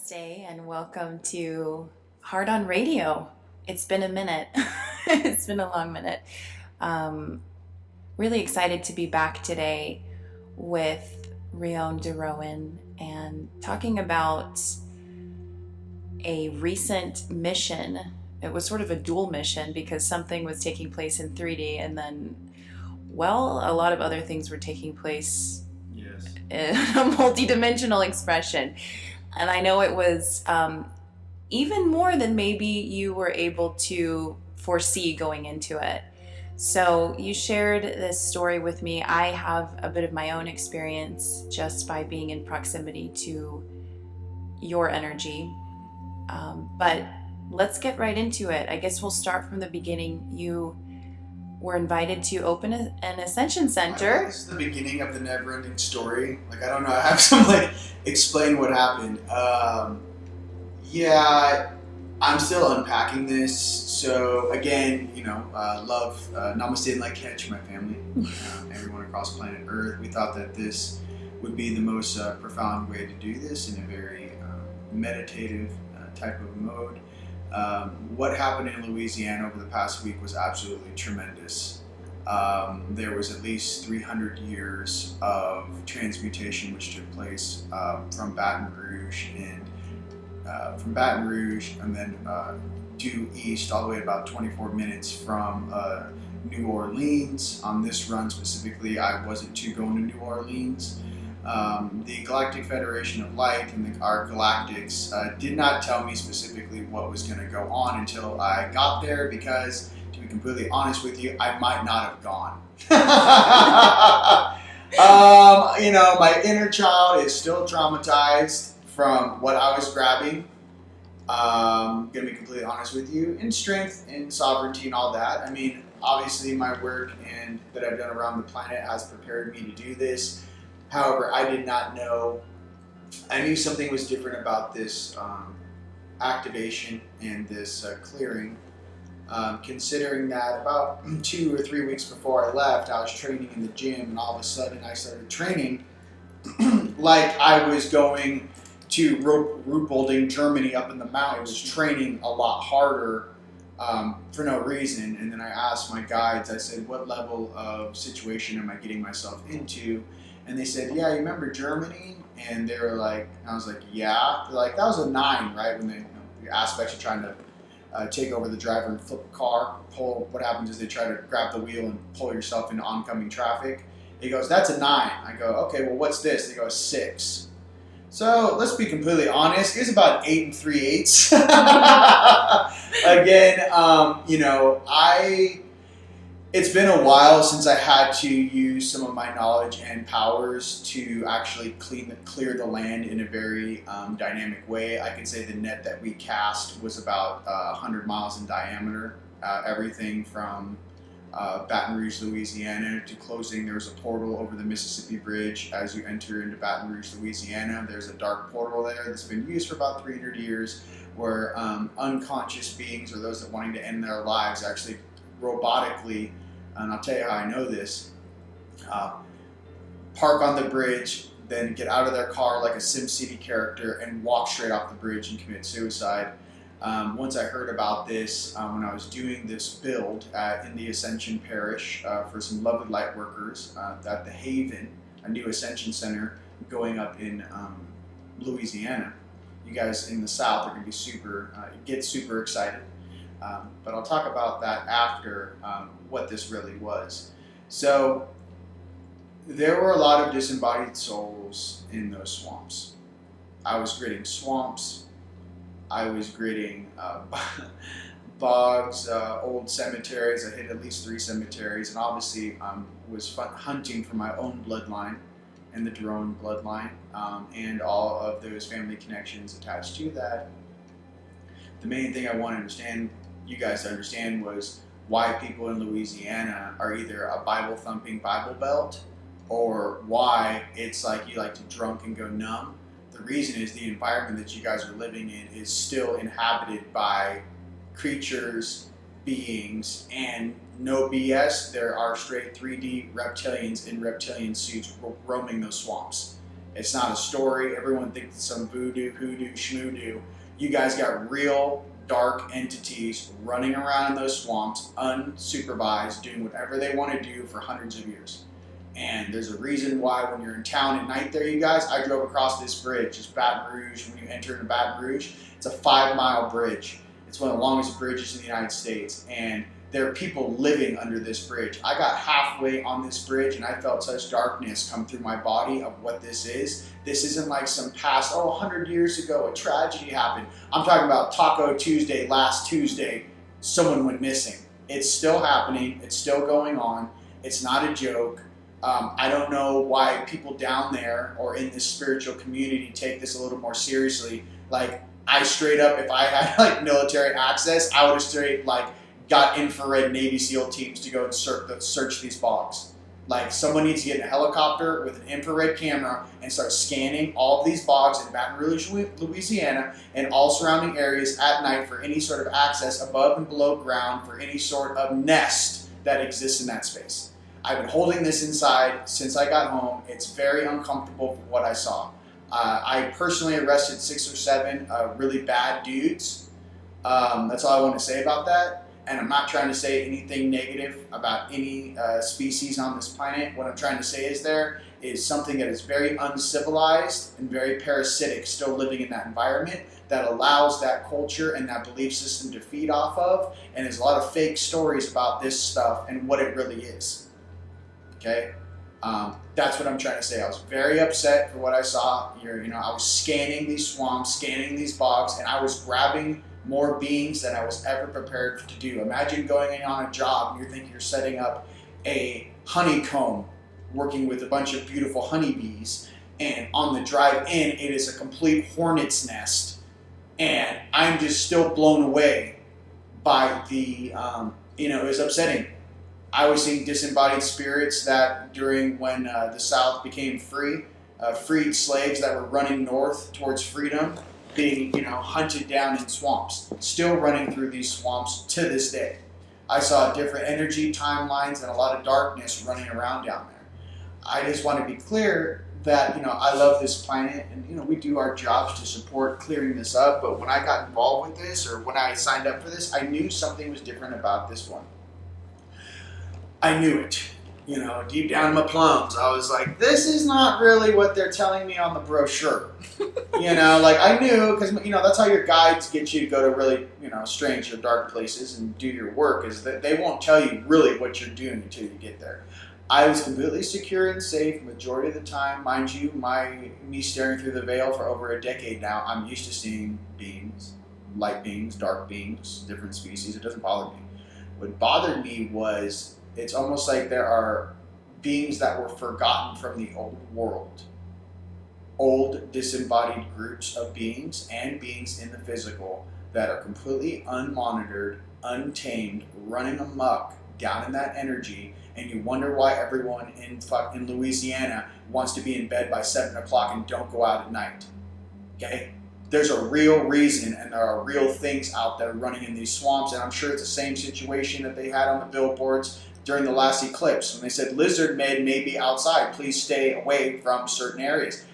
Namaste and welcome to Hard on Radio. It's been a minute. It's been a long minute. Um, really excited to be back today with Rion De'Rouen and talking about a recent mission. It was sort of a dual mission because something was taking place in 3D and then, well, a lot of other things were taking place in a multidimensional expression. And I know it was even more than maybe you were able to foresee going into it. So you shared this story with me. I have a bit of my own experience just by being in proximity to your energy. But let's get right into it. I guess we'll start from the beginning. You were invited to open an Ascension Center. This is the beginning of the never-ending story. I don't know. I have to explain what happened. I'm still unpacking this. So again, love, namaste and like catch my family, everyone across planet Earth. We thought that this would be the most profound way to do this in a very meditative type of mode. What happened in Louisiana over the past week was absolutely tremendous. There was at least 300 years of transmutation which took place from Baton Rouge and then due east all the way about 24 minutes from New Orleans. On this run specifically, I wasn't to go to New Orleans. The Galactic Federation of Light and our Galactics did not tell me specifically what was going to go on until I got there, because, to be completely honest with you, I might not have gone. My inner child is still traumatized from what I was grabbing. Going to be completely honest with you, in strength and sovereignty and all that. I mean, obviously my work and that I've done around the planet has prepared me to do this. However, I did not know. I knew something was different about this activation and this clearing, considering that about 2 or 3 weeks before I left, I was training in the gym, and all of a sudden I started training like I was going to Ruhpolding, Germany, up in the mountains, training a lot harder for no reason. And then I asked my guides, I said, what level of situation am I getting myself into? And they said, yeah, you remember Germany? And they were like, I was like, yeah. They're like, that was a 9, right? When the aspects of trying to take over the driver and flip a car, what happens is they try to grab the wheel and pull yourself into oncoming traffic. He goes, that's a 9. I go, okay, well, what's this? They go, 6. So let's be completely honest. It was about 8 3/8. Again, it's been a while since I had to use some of my knowledge and powers to actually clear the land in a very dynamic way. I could say the net that we cast was about 100 miles in diameter. Everything from Baton Rouge, Louisiana to closing. There was a portal over the Mississippi Bridge as you enter into Baton Rouge, Louisiana. There's a dark portal there that's been used for about 300 years where unconscious beings, or those that wanting to end their lives, actually robotically, and I'll tell you how I know this, park on the bridge, then get out of their car like a SimCity character and walk straight off the bridge and commit suicide. Once I heard about this, when I was doing this build in the Ascension Parish for some lovely light workers at the Haven, a new Ascension Center going up in Louisiana. You guys in the South are going to be get super excited. But I'll talk about that after what this really was. So there were a lot of disembodied souls in those swamps. I was gridding swamps. I was gridding bogs, old cemeteries. I hit at least 3 cemeteries, and obviously was hunting for my own bloodline and the De'Rouen bloodline, and all of those family connections attached to that. The main thing I wanted you guys to understand was why people in Louisiana are either a Bible thumping Bible belt, or why it's like you like to drunk and go numb. The reason is the environment that you guys are living in is still inhabited by creatures, beings, and no BS, there are straight 3D reptilians in reptilian suits roaming those swamps. It's not a story. Everyone thinks it's some voodoo, hoodoo, schmoodoo. You guys got real dark entities running around in those swamps, unsupervised, doing whatever they want to do for hundreds of years. And there's a reason why when you're in town at night there, you guys, I drove across this bridge, it's Baton Rouge. When you enter into Baton Rouge, it's a 5-mile bridge. It's one of the longest bridges in the United States. And there are people living under this bridge. I got halfway on this bridge and I felt such darkness come through my body of what this is. This isn't like some past, 100 years ago, a tragedy happened. I'm talking about Taco Tuesday, last Tuesday, someone went missing. It's still happening. It's still going on. It's not a joke. I don't know why people down there or in this spiritual community take this a little more seriously. Like, I straight up, if I had like military access, I would have straight like got infrared Navy SEAL teams to go and search these bogs. Like, someone needs to get in a helicopter with an infrared camera and start scanning all of these bogs in Baton Rouge, Louisiana, and all surrounding areas at night for any sort of access above and below ground for any sort of nest that exists in that space. I've been holding this inside since I got home. It's very uncomfortable for what I saw. I personally arrested 6 or 7 really bad dudes. That's all I want to say about that. And I'm not trying to say anything negative about any species on this planet. What I'm trying to say is there is something that is very uncivilized and very parasitic still living in that environment that allows that culture and that belief system to feed off of. And there's a lot of fake stories about this stuff and what it really is. Okay? That's what I'm trying to say. I was very upset for what I saw. I was scanning these swamps, scanning these bogs, and I was grabbing more beings than I was ever prepared to do. Imagine going in on a job and you think you're setting up a honeycomb, working with a bunch of beautiful honeybees, and on the drive in, it is a complete hornet's nest. And I'm just still blown away by the, it was upsetting. I was seeing disembodied spirits that during when the South became free, freed slaves that were running north towards freedom, being hunted down in swamps, still running through these swamps to this day. I saw different energy timelines and a lot of darkness running around down there. I just want to be clear that I love this planet and we do our jobs to support clearing this up, but when I got involved with this or when I signed up for this, I knew something was different about this one. I knew it. Deep down in my plums, I was like, this is not really what they're telling me on the brochure. I knew, because, that's how your guides get you to go to really, strange or dark places and do your work, is that they won't tell you really what you're doing until you get there. I was completely secure and safe majority of the time. Mind you, me staring through the veil for over a decade now, I'm used to seeing beings, light beings, dark beings, different species. It doesn't bother me. What bothered me was, it's almost like there are beings that were forgotten from the old world. Old disembodied groups of beings and beings in the physical that are completely unmonitored, untamed, running amok down in that energy, and you wonder why everyone in Louisiana wants to be in bed by 7 o'clock and don't go out at night. Okay? There's a real reason, and there are real things out there running in these swamps, and I'm sure it's the same situation that they had on the billboards during the last eclipse when they said lizard men may be outside, please stay away from certain areas.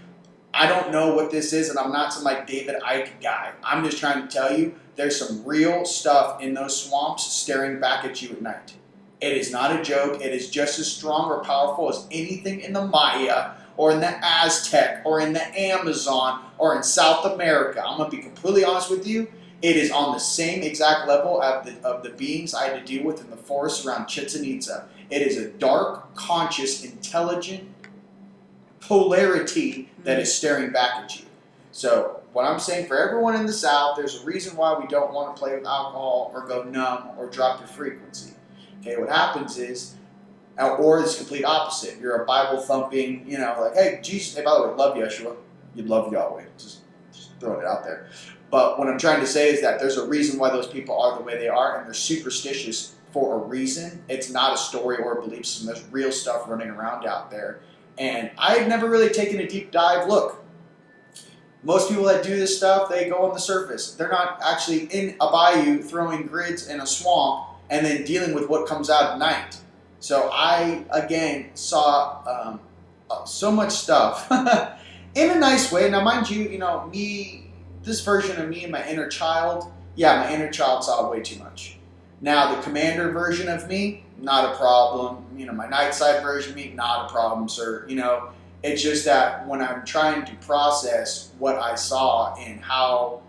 I don't know what this is, and I'm not some like David Icke guy. I'm just trying to tell you there's some real stuff in those swamps staring back at you at night. It is not a joke. It is just as strong or powerful as anything in the Maya or in the Aztec or in the Amazon or in South America. I'm going to be completely honest with you. It is on the same exact level of the beings I had to deal with in the forest around Chichen Itza. It is a dark, conscious, intelligent polarity that is staring back at you. So what I'm saying for everyone in the South, there's a reason why we don't want to play with alcohol or go numb or drop your frequency. Okay, what happens is, or it's complete opposite. You're a Bible thumping, like, hey, Jesus, hey, by the way, love Yeshua. You love Yahweh. Just throwing it out there. But what I'm trying to say is that there's a reason why those people are the way they are, and they're superstitious for a reason. It's not a story or a belief system. There's real stuff running around out there. And I've never really taken a deep dive look. Most people that do this stuff, they go on the surface. They're not actually in a bayou throwing grids in a swamp and then dealing with what comes out at night. So I, again, saw so much stuff in a nice way. Now, mind you, me, this version of me and my inner child, yeah, my inner child saw way too much. Now, the commander version of me, not a problem. My night side version of me, not a problem, sir. It's just that when I'm trying to process what I saw and how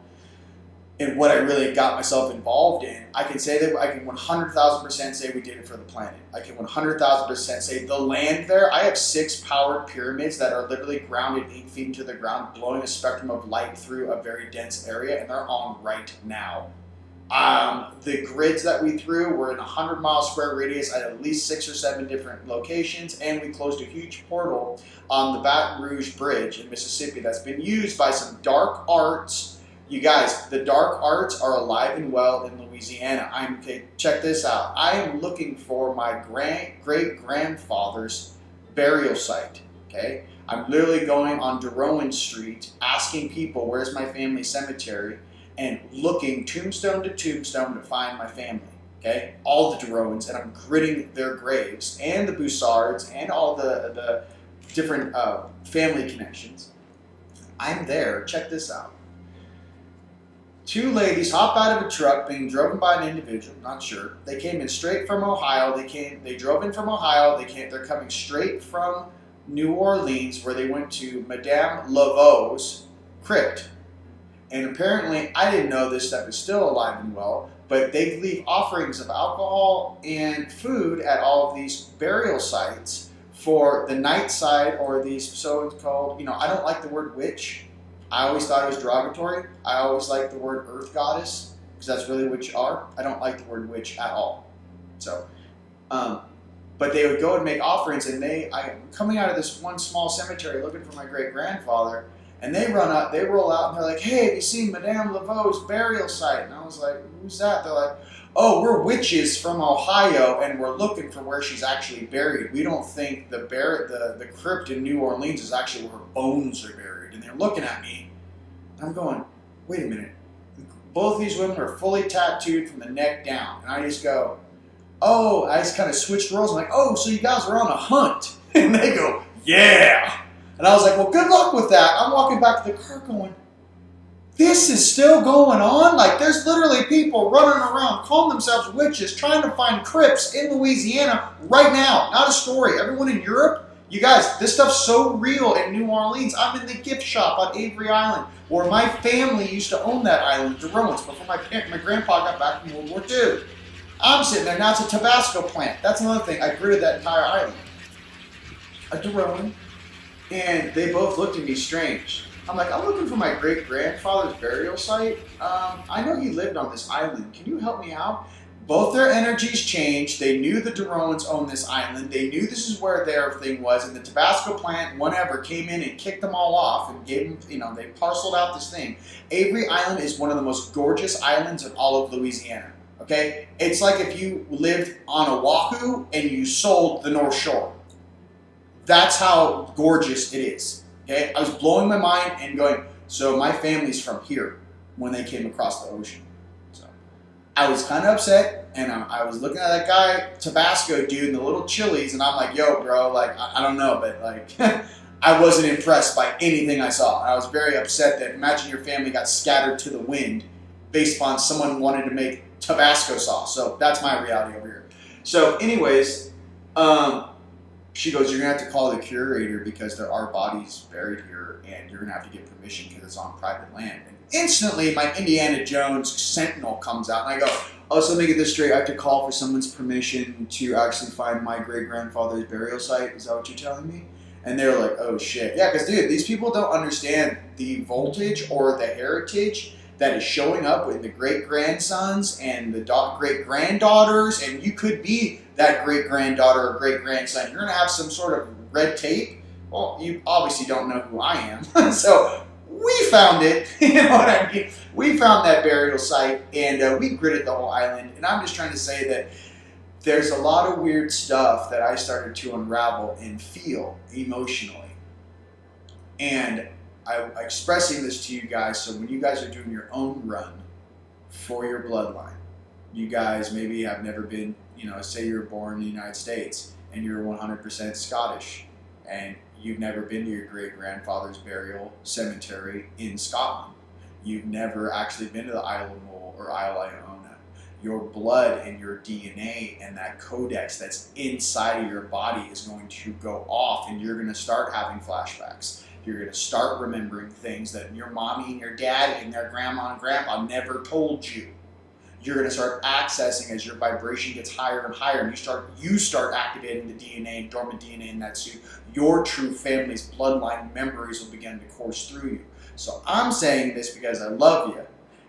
and what I really got myself involved in, I can say that I can 100,000% say we did it for the planet. I can 100,000% say the land there, I have 6 powered pyramids that are literally grounded 8 feet into the ground, blowing a spectrum of light through a very dense area, and they're on right now. The grids that we threw were in a 100-mile square radius at least 6 or 7 different locations, and we closed a huge portal on the Baton Rouge Bridge in Mississippi that's been used by some dark arts. You guys, the dark arts are alive and well in Louisiana. Okay, check this out. I am looking for my great-grandfather's burial site, okay? I'm literally going on De'Rouen Street, asking people, where's my family cemetery, and looking tombstone to tombstone to find my family, okay? All the De'Rouens, and I'm gritting their graves, and the Boussards, and all the different family connections. I'm there. Check this out. 2 ladies hop out of a truck being driven by an individual, not sure. They came in straight from Ohio. They drove in from Ohio. They're coming straight from New Orleans, where they went to Madame Laveau's crypt. And apparently, I didn't know this stuff is still alive and well, but they leave offerings of alcohol and food at all of these burial sites for the night side, or these so-called, I don't like the word witch. I always thought it was derogatory. I always like the word earth goddess, because that's really what you are. I don't like the word witch at all. So, but they would go and make offerings, and I'm coming out of this one small cemetery looking for my great-grandfather, and they roll out, and they're like, hey, have you seen Madame Laveau's burial site? And I was like, who's that? They're like, oh, we're witches from Ohio, and we're looking for where she's actually buried. We don't think the crypt in New Orleans is actually where her bones are buried. And they're looking at me, and I'm going, wait a minute. Both of these women are fully tattooed from the neck down. And I just go, oh, I just kind of switched roles. I'm like, oh, so you guys are on a hunt. And they go, yeah. And I was like, well, good luck with that. I'm walking back to the car going, this is still going on? Like, there's literally people running around calling themselves witches trying to find crypts in Louisiana right now. Not a story. Everyone in Europe, you guys, this stuff's so real in New Orleans. I'm in the gift shop on Avery Island, where my family used to own that island, De'Rouens, before my grandpa got back from World War II. I'm sitting there, now it's a Tabasco plant. That's another thing. I gridded that entire island. A De'Rouen. And they both looked at me strange. I'm like, I'm looking for my great-grandfather's burial site. I know he lived on this island. Can you help me out? Both their energies changed. They knew the De'Rouens owned this island. They knew this is where their thing was. And the Tabasco plant, whatever, came in and kicked them all off and gave them, they parceled out this thing. Avery Island is one of the most gorgeous islands in all of Louisiana. Okay? It's like if you lived on Oahu and you sold the North Shore. That's how gorgeous it is. Okay? I was blowing my mind and going, so my family's from here when they came across the ocean. So I was kind of upset, and I was looking at that guy, Tabasco dude, and the little chilies, and I'm like, yo, bro, like, I don't know, but like, I wasn't impressed by anything I saw. I was very upset that, imagine your family got scattered to the wind based upon someone wanted to make Tabasco sauce. So that's my reality over here. So anyways, she goes, you're going to have to call the curator because there are bodies buried here, and you're going to have to get permission because it's on private land. And instantly, my Indiana Jones sentinel comes out, and I go, oh, so let me get this straight. I have to call for someone's permission to actually find my great-grandfather's burial site? Is that what you're telling me? And they were like, oh, shit. Yeah, because, dude, these people don't understand the voltage or the heritage that is showing up with the great-grandsons and the great-granddaughters, and you could be that great-granddaughter or great-grandson. You're going to have some sort of red tape. Well, you obviously don't know who I am. So we found it. You know what I mean? We found that burial site, and we gridded the whole island. And I'm just trying to say that there's a lot of weird stuff that I started to unravel and feel emotionally. And I'm expressing this to you guys, so when you guys are doing your own run for your bloodline, you guys maybe have never been, say you're born in the United States and you're 100% Scottish, and You've never been to your great-grandfather's burial cemetery in Scotland. You've never actually been to the Isle of Mull or Isle of Iona. Your blood and your DNA and that codex that's inside of your body is going to go off, and you're going to start having flashbacks. You're going to start remembering things that your mommy and your daddy and their grandma and grandpa never told you. You're going to start accessing as your vibration gets higher and higher, and you start activating the DNA, dormant DNA in that suit. Your true family's bloodline memories will begin to course through you. So I'm saying this because I love you,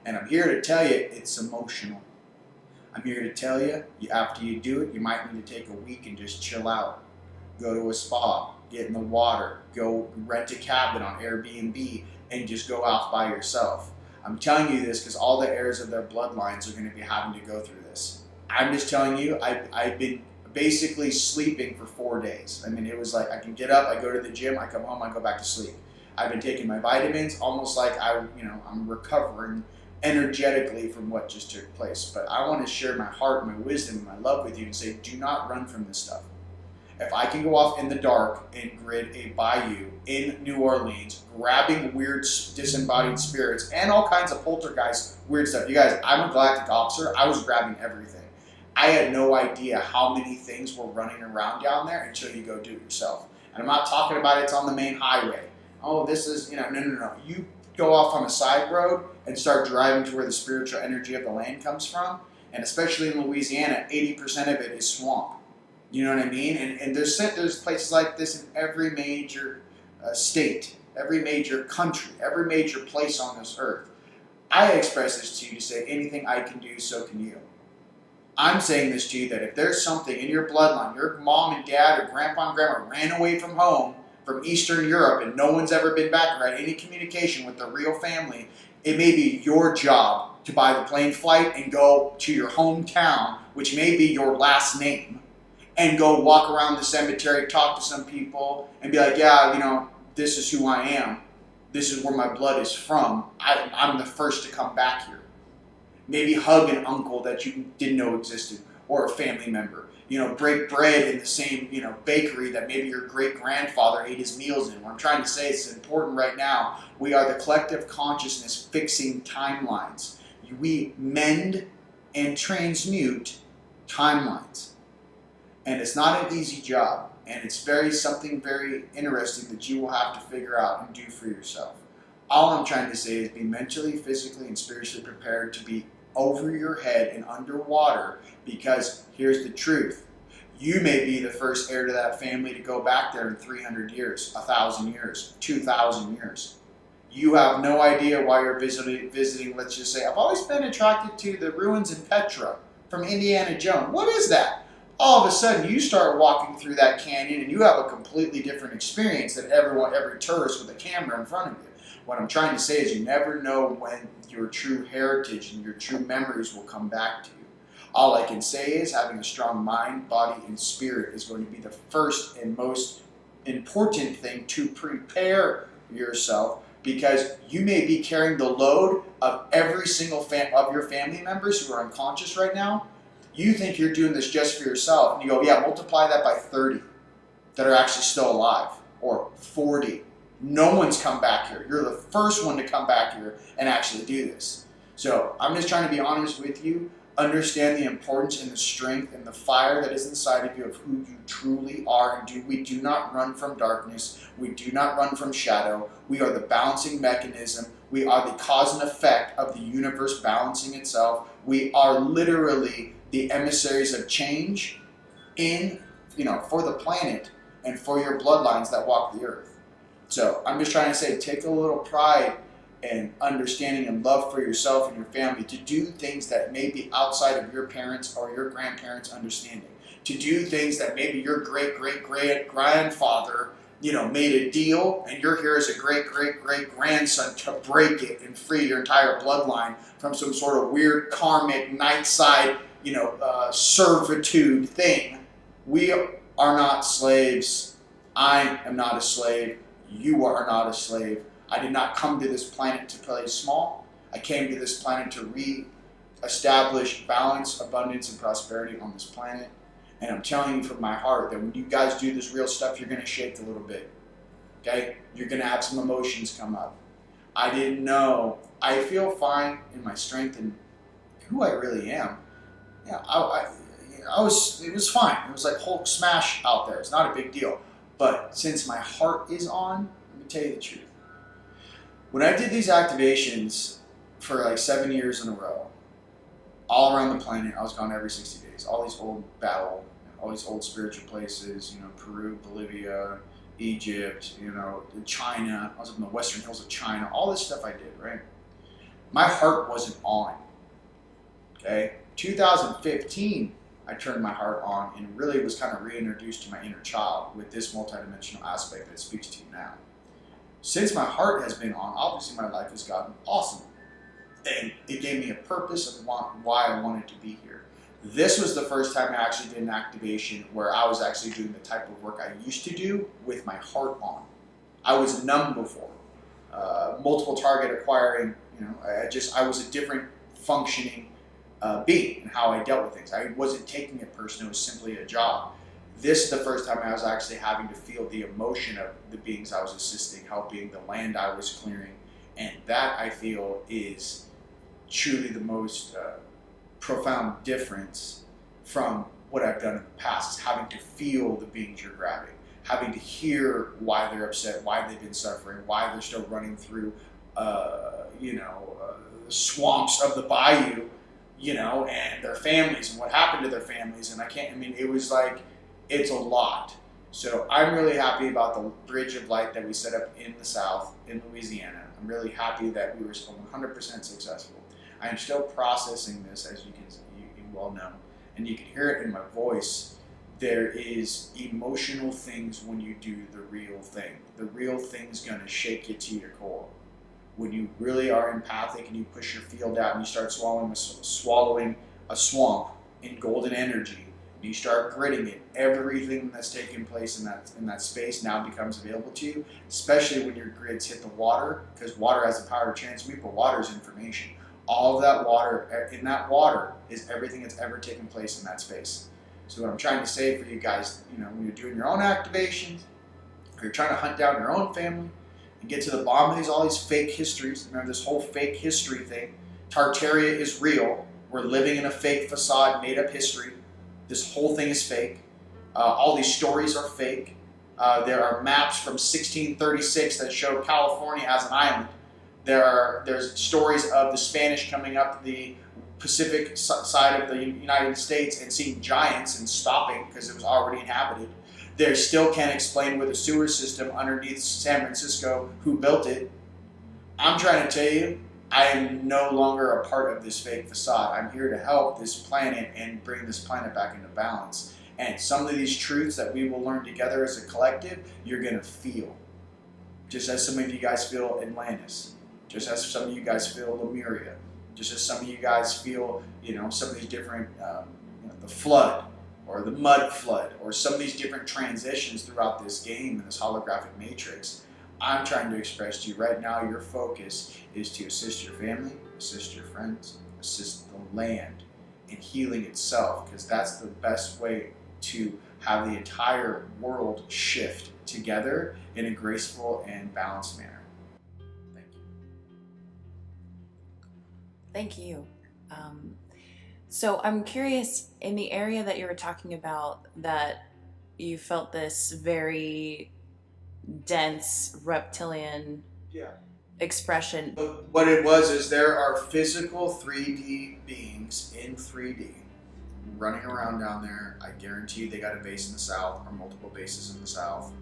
and I'm here to tell you it's emotional. I'm here to tell you, after you do it, you might need to take a week and just chill out. Go to a spa, get in the water, go rent a cabin on Airbnb, and just go out by yourself. I'm telling you this because all the heirs of their bloodlines are going to be having to go through this. I'm just telling you, I've been basically sleeping for 4 days. I mean, it was like I can get up, I go to the gym, I come home, I go back to sleep. I've been taking my vitamins, almost like I'm recovering energetically from what just took place. But I want to share my heart, my wisdom, and my love with you and say, do not run from this stuff. If I can go off in the dark and grid a bayou in New Orleans, grabbing weird disembodied spirits and all kinds of poltergeist weird stuff. You guys, I'm a galactic officer. I was grabbing everything. I had no idea how many things were running around down there until you go do it yourself. And I'm not talking about it's on the main highway. Oh, this is, no. You go off on a side road and start driving to where the spiritual energy of the land comes from. And especially in Louisiana, 80% of it is swamp. You know what I mean? And there's places like this in every major state, every major country, every major place on this earth. I express this to you to say anything I can do, so can you. I'm saying this to you that if there's something in your bloodline, your mom and dad or grandpa and grandma ran away from home from Eastern Europe and no one's ever been back or had any communication with the real family, it may be your job to buy the plane flight and go to your hometown, which may be your last name, and go walk around the cemetery, talk to some people, and be like, yeah, this is who I am. This is where my blood is from. I'm the first to come back here. Maybe hug an uncle that you didn't know existed, or a family member. Break bread in the same, bakery that maybe your great-grandfather ate his meals in. What I'm trying to say is it's important right now. We are the collective consciousness fixing timelines. We mend and transmute timelines. And it's not an easy job, and it's something very interesting that you will have to figure out and do for yourself. All I'm trying to say is be mentally, physically, and spiritually prepared to be over your head and underwater, because here's the truth. You may be the first heir to that family to go back there in 300 years, 1,000 years, 2,000 years. You have no idea why you're visiting, let's just say, I've always been attracted to the ruins in Petra from Indiana Jones. What is that? All of a sudden, you start walking through that canyon and you have a completely different experience than every tourist with a camera in front of you. What I'm trying to say is you never know when your true heritage and your true memories will come back to you. All I can say is having a strong mind, body, and spirit is going to be the first and most important thing to prepare yourself, because you may be carrying the load of every single of your family members who are unconscious right now. You think you're doing this just for yourself, and you go, yeah, multiply that by 30 that are actually still alive, or 40. No one's come back here. You're the first one to come back here and actually do this. So I'm just trying to be honest with you. Understand the importance and the strength and the fire that is inside of you of who you truly are. And we do not run from darkness. We do not run from shadow. We are the balancing mechanism. We are the cause and effect of the universe balancing itself. We are literally the emissaries of change for the planet and for your bloodlines that walk the earth. So I'm just trying to say, take a little pride and understanding and love for yourself and your family to do things that may be outside of your parents or your grandparents' understanding. To do things that maybe your great-great-great-grandfather, made a deal, and you're here as a great-great-great-grandson to break it and free your entire bloodline from some sort of weird karmic night side, servitude thing. We are not slaves. I am not a slave. You are not a slave. I did not come to this planet to play small. I came to this planet to re-establish balance, abundance, and prosperity on this planet. And I'm telling you from my heart that when you guys do this real stuff, you're going to shake a little bit. Okay? You're going to have some emotions come up. I didn't know. I feel fine in my strength and who I really am. Yeah, it was fine. It was like Hulk smash out there. It's not a big deal. But since my heart is on, let me tell you the truth. When I did these activations for like 7 years in a row, all around the planet, I was gone every 60 days. All these old all these old spiritual places, Peru, Bolivia, Egypt, China. I was up in the western hills of China. All this stuff I did, right? My heart wasn't on. Okay? 2015, I turned my heart on and really was kind of reintroduced to my inner child with this multidimensional aspect that speaks to you now. Since my heart has been on, obviously my life has gotten awesome. And it gave me a purpose of why I wanted to be here. This was the first time I actually did an activation where I was actually doing the type of work I used to do with my heart on. I was numb before. Multiple target acquiring, I was a different functioning being and how I dealt with things. I wasn't taking it personally, it was simply a job. This is the first time I was actually having to feel the emotion of the beings I was assisting, helping, the land I was clearing. And that, I feel, is truly the most profound difference from what I've done in the past, is having to feel the beings you're grabbing, having to hear why they're upset, why they've been suffering, why they're still running through, the swamps of the bayou, and their families and what happened to their families. And it was like, it's a lot. So I'm really happy about the bridge of light that we set up in the South, in Louisiana. I'm really happy that we were 100% successful. I am still processing this, as you well know, and you can hear it in my voice. There is emotional things when you do the real thing. The real thing's gonna shake you to your core. When you really are empathic and you push your field out and you start swallowing a swamp in golden energy, and you start gritting it, everything that's taking place in that space now becomes available to you, especially when your grids hit the water, because water has the power to transmute, but water is information. All of that water, in that water, is everything that's ever taken place in that space. So what I'm trying to say for you guys, when you're doing your own activations, or you're trying to hunt down your own family, and get to the bottom of all these fake histories, remember this whole fake history thing, Tartaria is real, we're living in a fake facade, made up history, this whole thing is fake, all these stories are fake, there are maps from 1636 that show California as an island. There's stories of the Spanish coming up the Pacific side of the United States and seeing giants and stopping because it was already inhabited. They still can't explain with a sewer system underneath San Francisco who built it. I'm trying to tell you, I am no longer a part of this fake facade. I'm here to help this planet and bring this planet back into balance. And some of these truths that we will learn together as a collective, you're going to feel. Just as some of you guys feel Atlantis. Just as some of you guys feel Lemuria. Just as some of you guys feel, some of these different, the flood or the mud flood or some of these different transitions throughout this game and this holographic matrix. I'm trying to express to you right now, your focus is to assist your family, assist your friends, assist the land in healing itself, because that's the best way to have the entire world shift together in a graceful and balanced manner. Thank you. So I'm curious, in the area that you were talking about, that you felt this very dense reptilian expression. But what it was is there are physical 3D beings in 3D running around down there. I guarantee you they got a base in the South or multiple bases in the South.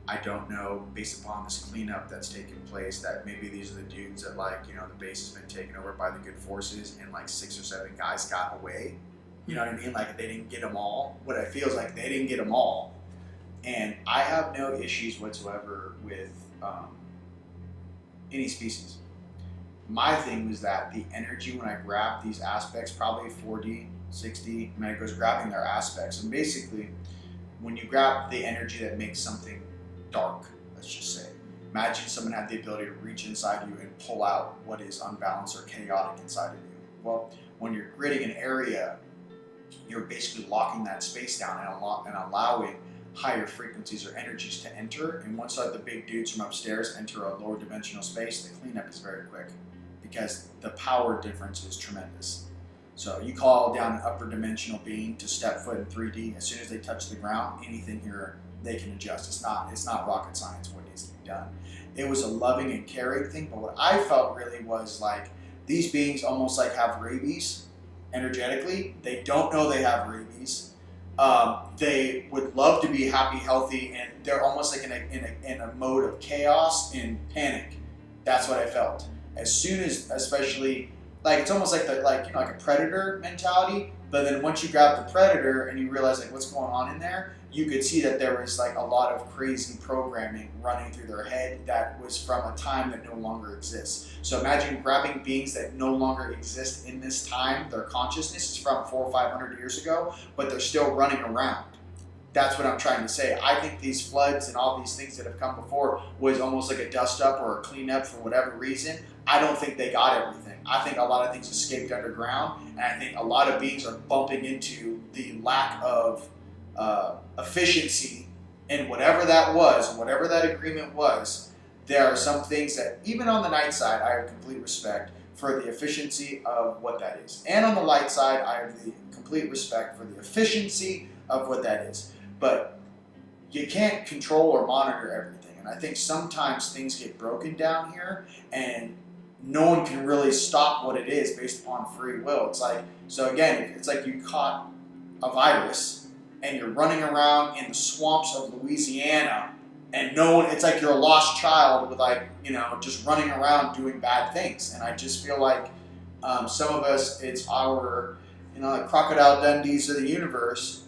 I don't know, based upon this cleanup that's taken place, that maybe these are the dudes that the base has been taken over by the good forces and 6 or 7 guys got away. You know what I mean? They didn't get them all. What I feel is they didn't get them all. And I have no issues whatsoever with any species. My thing was that the energy when I grabbed these aspects, probably 4D, 6D, it goes grabbing their aspects. And basically, when you grab the energy that makes something dark, let's just say, imagine someone had the ability to reach inside you and pull out what is unbalanced or chaotic inside of you. Well, when you're gridding an area, you're basically locking that space down and allowing higher frequencies or energies to enter. And once the big dudes from upstairs enter a lower dimensional space, the cleanup is very quick because the power difference is tremendous. So you call down an upper dimensional being to step foot in 3D. As soon as they touch the ground, anything here they can adjust. It's not rocket science what needs to be done. It was a loving and caring thing, but what I felt really was like these beings almost like have rabies energetically. They don't know they have rabies. They would love to be happy, healthy, and they're almost like in a mode of chaos and panic. That's what I felt. As soon as, especially, like it's almost like like a predator mentality. But then once you grab the predator and you realize like what's going on in there, you could see that there was like a lot of crazy programming running through their head that was from a time that no longer exists. So imagine grabbing beings that no longer exist in this time. Their consciousness is from 400 or 500 years ago, but they're still running around. That's what I'm trying to say. I think these floods and all these things that have come before was almost like a dust up or a cleanup for whatever reason. I don't think they got everything. I think a lot of things escaped underground, and I think a lot of beings are bumping into the lack of efficiency in whatever that was, whatever that agreement was. There are some things that, even on the night side, I have complete respect for the efficiency of what that is. And on the light side, I have the complete respect for the efficiency of what that is. But you can't control or monitor everything. And I think sometimes things get broken down here and no one can really stop what it is based upon free will. It's like, so again, it's like you caught a virus and you're running around in the swamps of Louisiana and no one, it's like you're a lost child with like, just running around doing bad things. And I just feel like some of us, it's our, like Crocodile Dundees of the universe,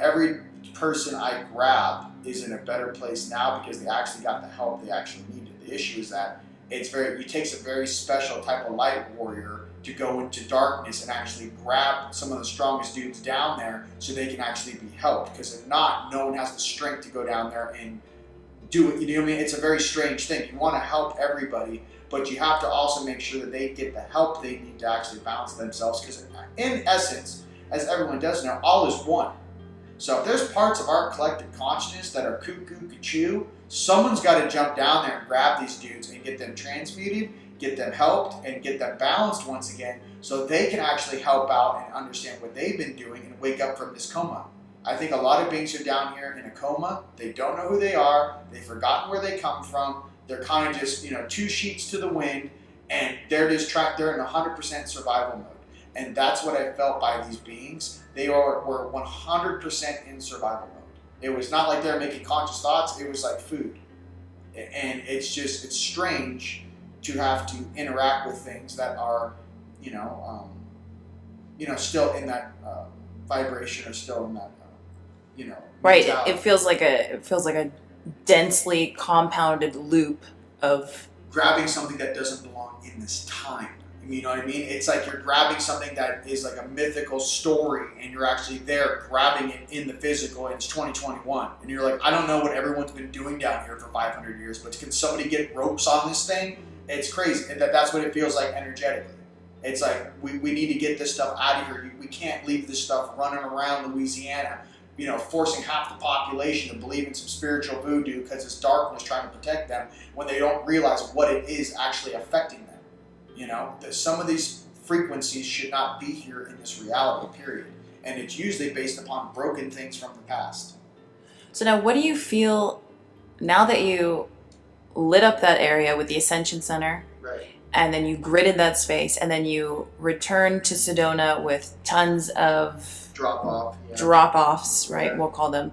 every person I grab is in a better place now because they actually got the help they actually needed. The issue is that it takes a very special type of light warrior to go into darkness and actually grab some of the strongest dudes down there so they can actually be helped. Because if not, no one has the strength to go down there and do it. You know what I mean? It's a very strange thing. You want to help everybody, but you have to also make sure that they get the help they need to actually balance themselves. Because in essence, as everyone does know, all is one. So if there's parts of our collective consciousness that are cuckoo, cuckoo, someone's got to jump down there and grab these dudes and get them transmuted, get them helped, and get them balanced once again so they can actually help out and understand what they've been doing and wake up from this coma. I think a lot of beings are down here in a coma. They don't know who they are. They've forgotten where they come from. They're kind of just, two sheets to the wind, and they're just they're in 100% survival mode. And that's what I felt by these beings. They were 100% in survival mode. It was not like they're making conscious thoughts. It was like food. And it's strange to have to interact with things that are, still in that vibration or still in that, right. mentality. It feels like a densely compounded loop of grabbing something that doesn't belong in this time. You know what I mean? It's like you're grabbing something that is like a mythical story and you're actually there grabbing it in the physical and it's 2021. And you're like, I don't know what everyone's been doing down here for 500 years, but can somebody get ropes on this thing? It's crazy. And that's what it feels like energetically. It's like, we need to get this stuff out of here. We can't leave this stuff running around Louisiana, forcing half the population to believe in some spiritual voodoo because it's darkness trying to protect them when they don't realize what it is actually affecting them. That some of these frequencies should not be here in this reality, period. And it's usually based upon broken things from the past. So now what do you feel now that you lit up that area with the Ascension Center? Right. And then you gridded that space and then you returned to Sedona with tons of drop-offs, right? Yeah. We'll call them.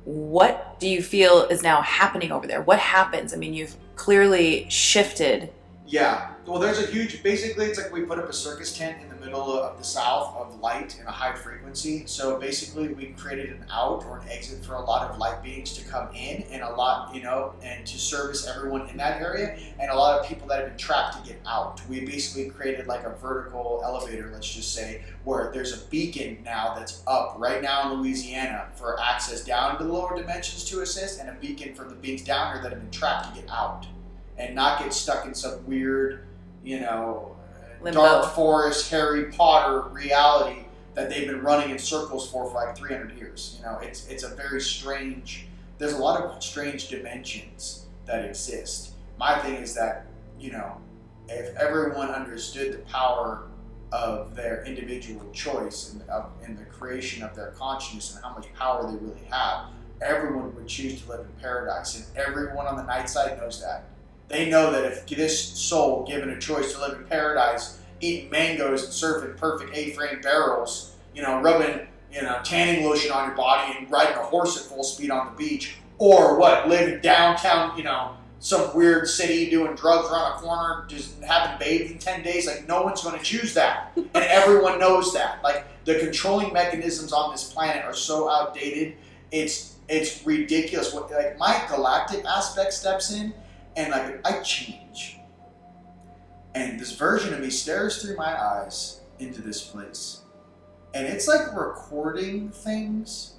What do you feel is now happening over there? What happens? I mean, you've clearly shifted. Yeah. Well, there's basically it's like we put up a circus tent in the middle of the south of light and a high frequency. So basically we created an out or an exit for a lot of light beings to come in and a lot, and to service everyone in that area and a lot of people that have been trapped to get out. We basically created like a vertical elevator, let's just say, where there's a beacon now that's up right now in Louisiana for access down to the lower dimensions to assist and a beacon for the beings down here that have been trapped to get out and not get stuck in some weird, Limbo. Dark Forest, Harry Potter reality that they've been running in circles for like 300 years. You know, it's a very strange. There's a lot of strange dimensions that exist. My thing is that, you know, if everyone understood the power of their individual choice and the creation of their consciousness and how much power they really have, everyone would choose to live in paradise. And everyone on the night side knows that. They know that if this soul given a choice to live in paradise, eating mangoes and surfing perfect A-frame barrels, you know, rubbing, you know, tanning lotion on your body and riding a horse at full speed on the beach, or what, living downtown, you know, some weird city doing drugs around a corner, just haven't bathed in 10 days, like no one's going to choose that. And everyone knows that. Like the controlling mechanisms on this planet are so outdated, it's ridiculous. What, like my galactic aspect steps in and like I change. And this version of me stares through my eyes into this place. And it's like recording things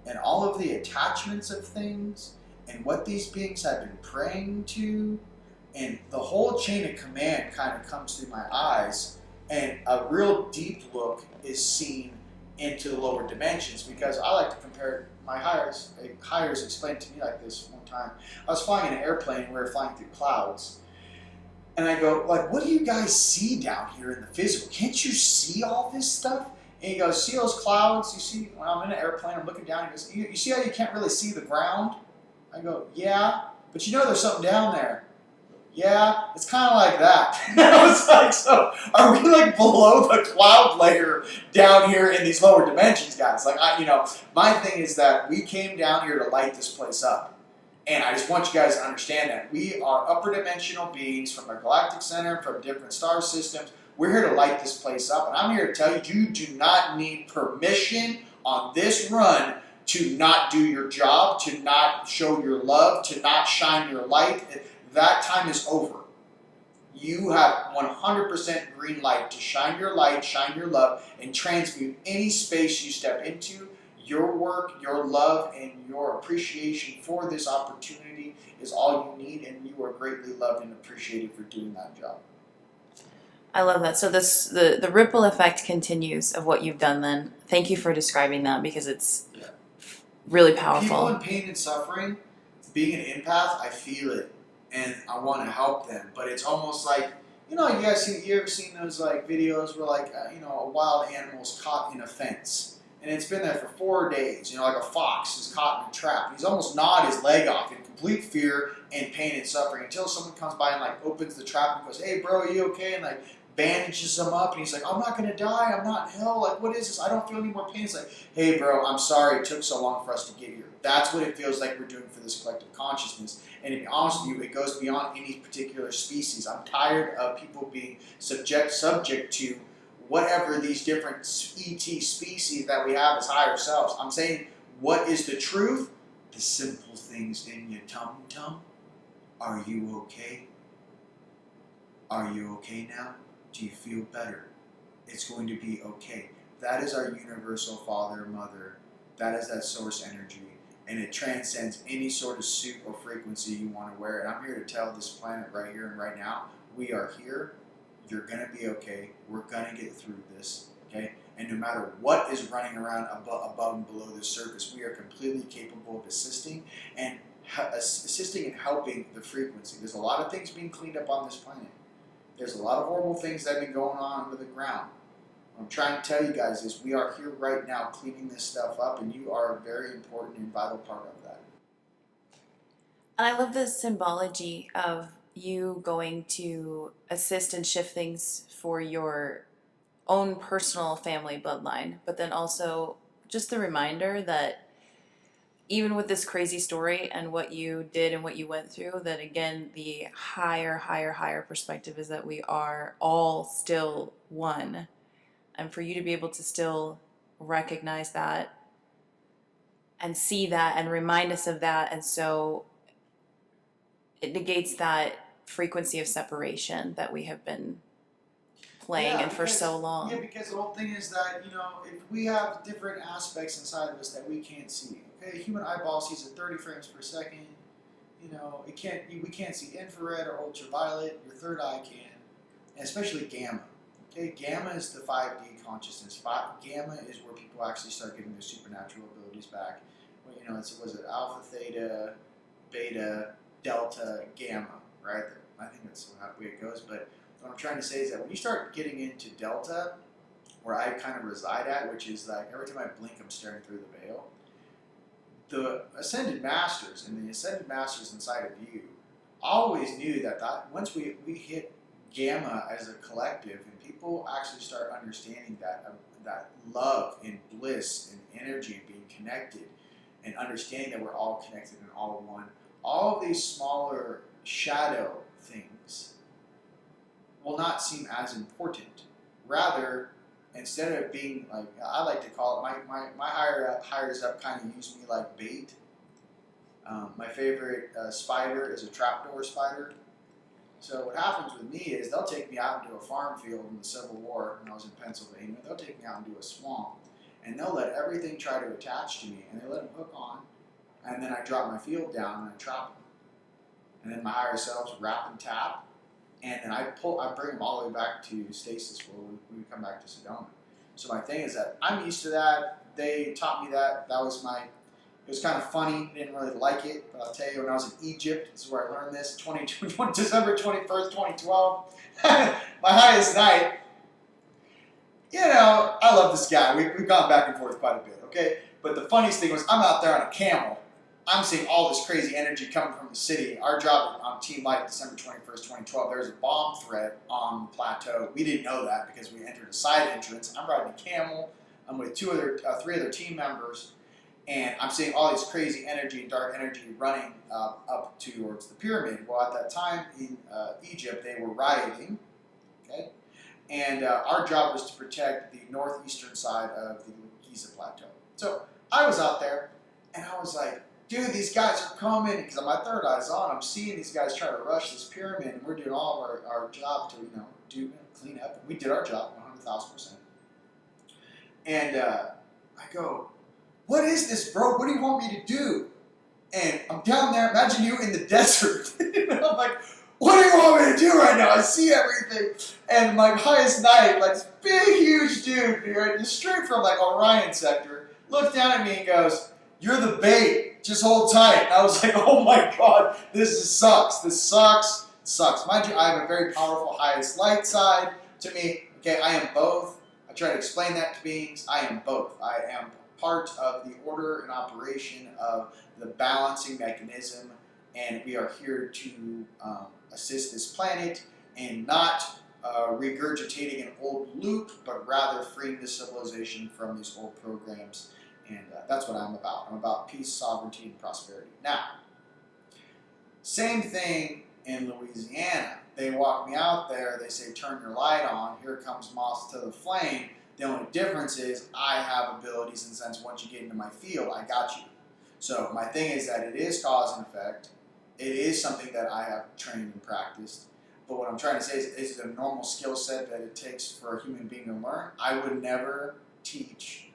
and all of the attachments of things and what these beings have been praying to. And the whole chain of command kind of comes through my eyes. And a real deep look is seen into the lower dimensions, because I like to compare my hires explained to me like this one time. I was flying in an airplane and we were flying through clouds. And I go, like, what do you guys see down here in the physical? Can't you see all this stuff? And he goes, see those clouds? You see, when I'm in an airplane, I'm looking down, he goes, you see how you can't really see the ground? I go, yeah, but you know there's something down there. Yeah, it's kind of like that. And I was like, so are we like below the cloud layer down here in these lower dimensions, guys? Like, my thing is that we came down here to light this place up. And I just want you guys to understand that we are upper dimensional beings from a galactic center, from different star systems. We're here to light this place up. And I'm here to tell you, you do not need permission on this run to not do your job, to not show your love, to not shine your light. That time is over. You have 100% green light to shine your light, shine your love, and transmute any space you step into. Your work, your love, and your appreciation for this opportunity is all you need, and you are greatly loved and appreciated for doing that job. I love that. So the ripple effect continues of what you've done then. Thank you for describing that, because it's really powerful. People in pain and suffering, being an empath, I feel it, and I want to help them. But it's almost like, you ever seen those like videos where like, a wild animal's caught in a fence. And it's been there for 4 days, like a fox is caught in a trap. He's almost gnawed his leg off in complete fear and pain and suffering until someone comes by and like opens the trap and goes, hey bro, are you okay? And like bandages him up and he's like, I'm not going to die, I'm not in hell, like what is this? I don't feel any more pain. It's like, hey bro, I'm sorry it took so long for us to get here. That's what it feels like we're doing for this collective consciousness. And to be honest with you, it goes beyond any particular species. I'm tired of people being subject to whatever these different ET species that we have as higher selves. I'm saying, what is the truth? The simple things in your tum-tum. Are you okay? Are you okay now? Do you feel better? It's going to be okay. That is our universal Father and Mother. That is that source energy. And it transcends any sort of suit or frequency you want to wear. And I'm here to tell this planet right here and right now, we are here. You're going to be okay. We're going to get through this, okay? And no matter what is running around above and below the surface, we are completely capable of assisting and helping the frequency. There's a lot of things being cleaned up on this planet. There's a lot of horrible things that have been going on under the ground. What I'm trying to tell you guys is we are here right now cleaning this stuff up, and you are a very important and vital part of that. And I love the symbology of you going to assist and shift things for your own personal family bloodline, but then also just the reminder that even with this crazy story and what you did and what you went through, that again, the higher perspective is that we are all still one. And for you to be able to still recognize that and see that and remind us of that, and so it negates that frequency of separation that we have been playing in for so long. Yeah, because the whole thing is that, if we have different aspects inside of us that we can't see. Okay, human eyeball sees at 30 frames per second. We can't see infrared or ultraviolet. Your third eye can, and especially gamma. Okay, gamma is the 5D consciousness. Gamma is where people actually start getting their supernatural abilities back. Well, you know, was it alpha, theta, beta, delta, gamma, right? I think that's the way it goes. But what I'm trying to say is that when you start getting into delta, where I kind of reside at, which is like every time I blink, I'm staring through the veil. The ascended masters and the ascended masters inside of you always knew that once we hit gamma as a collective, and people actually start understanding that love and bliss and energy and being connected, and understanding that we're all connected and all one, all of these smaller shadow things will not seem as important. Rather, instead of being like, I like to call it, my hires up kind of use me like bait. My favorite spider is a trapdoor spider. So what happens with me is they'll take me out into a farm field in the Civil War when I was in Pennsylvania. They'll take me out into a swamp, and they'll let everything try to attach to me, and they let them hook on, and then I drop my field down and I trap them. And then my higher selves wrap and tap, and then I bring them all the way back to stasis where we come back to Sedona. So my thing is that I'm used to that. They taught me that. It was kind of funny. Didn't really like it, but I'll tell you, when I was in Egypt, this is where I learned this. December 21st, 2012. My highest night. You know, I love this guy. We've gone back and forth quite a bit, okay? But the funniest thing was, I'm out there on a camel. I'm seeing all this crazy energy coming from the city. Our job on Team Light, December 21st, 2012, there was a bomb threat on the plateau. We didn't know that because we entered a side entrance. I'm riding a camel. I'm with three other team members. And I'm seeing all this crazy energy, dark energy running up towards the pyramid. Well, at that time in Egypt, they were rioting, okay? And our job was to protect the northeastern side of the Giza Plateau. So I was out there, and I was like, dude, these guys are coming, because my third eye's on. I'm seeing these guys try to rush this pyramid, and we're doing all of our job to clean up. And we did our job 100,000%. And I go, what is this, bro? What do you want me to do? And I'm down there. Imagine you in the desert. I'm like, what do you want me to do right now? I see everything. And my highest night, like this big, huge dude, right, just straight from like Orion sector, looked down at me and goes, you're the bait. Just hold tight. And I was like, oh my God, this sucks. This sucks. It sucks. Mind you, I have a very powerful highest light side to me. Okay, I am both. I try to explain that to beings. I am both. I am part of the order and operation of the balancing mechanism, and we are here to assist this planet and not regurgitating an old loop, but rather freeing the civilization from these old programs. And that's what I'm about. I'm about peace, sovereignty, and prosperity. Now, same thing in Louisiana. They walk me out there, they say, turn your light on, here comes moth to the flame. The only difference is I have abilities in the sense once you get into my field, I got you. So my thing is that it is cause and effect. It is something that I have trained and practiced. But what I'm trying to say is the normal skill set that it takes for a human being to learn. I would never teach